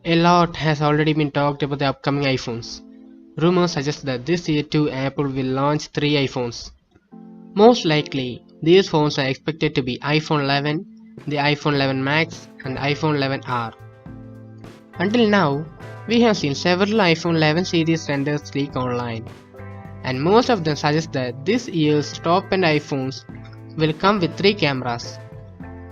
A lot has already been talked about the upcoming iPhones. Rumors suggest that this year too Apple will launch 3 iPhones. Most likely, these phones are expected to be iPhone 11, the iPhone 11 Max and iPhone 11R. Until now, we have seen several iPhone 11 series renders leak online, and most of them suggest that this year's top-end iPhones will come with 3 cameras.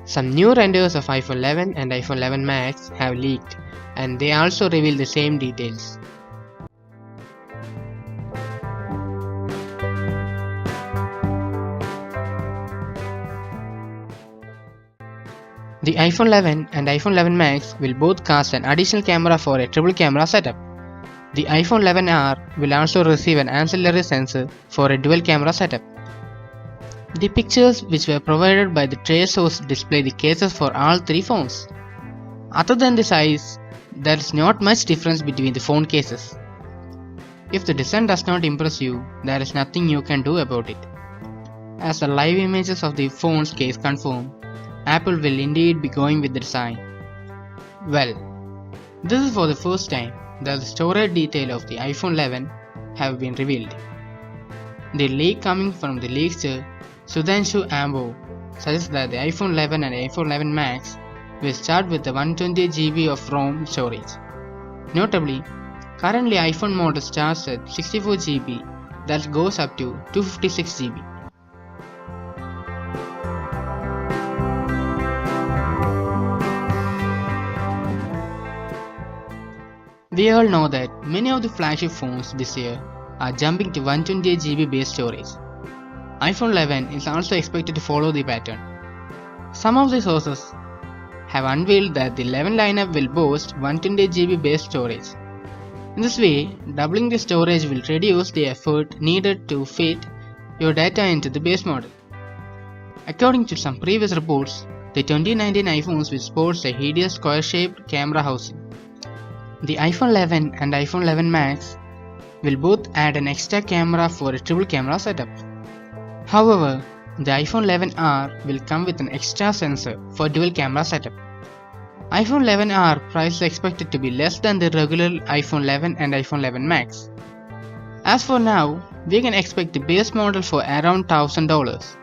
Some new renders of iPhone 11 and iPhone 11 Max have leaked, and they also reveal the same details. The iPhone 11 and iPhone 11 Max will both cast an additional camera for a triple camera setup. The iPhone 11R will also receive an ancillary sensor for a dual camera setup. The pictures which were provided by the trade source display the cases for all 3 phones. Other than the size, there is not much difference between the phone cases. If the design does not impress you, there is nothing you can do about it. As the live images of the phone's case confirm, Apple will indeed be going with the design. Well, this is for the first time that the storage detail of the iPhone 11 have been revealed. The leak coming from the leakster Sudhanshu Ambo suggests that the iPhone 11 and iPhone 11 Max will start with the 128GB of ROM storage. Notably, currently iPhone model starts at 64GB that goes up to 256GB. We all know that many of the flagship phones this year are jumping to 128GB base storage. iPhone 11 is also expected to follow the pattern. Some of the sources have unveiled that the 11 lineup will boast 128GB base storage. In this way, doubling the storage will reduce the effort needed to fit your data into the base model. According to some previous reports, the 2019 iPhones will sport a hideous square-shaped camera housing. The iPhone 11 and iPhone 11 Max will both add an extra camera for a triple camera setup. However, the iPhone 11R will come with an extra sensor for dual camera setup. iPhone 11R price is expected to be less than the regular iPhone 11 and iPhone 11 Max. As for now, we can expect the base model for around $1,000.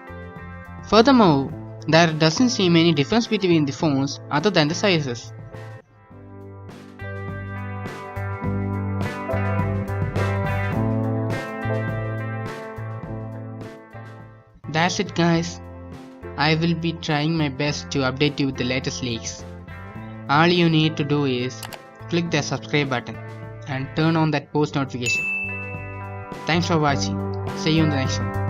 Furthermore, there doesn't seem any difference between the phones other than the sizes. That's it guys. I will be trying my best to update you with the latest leaks. All you need to do is click the subscribe button and turn on that post notification. Thanks for watching. See you in the next one.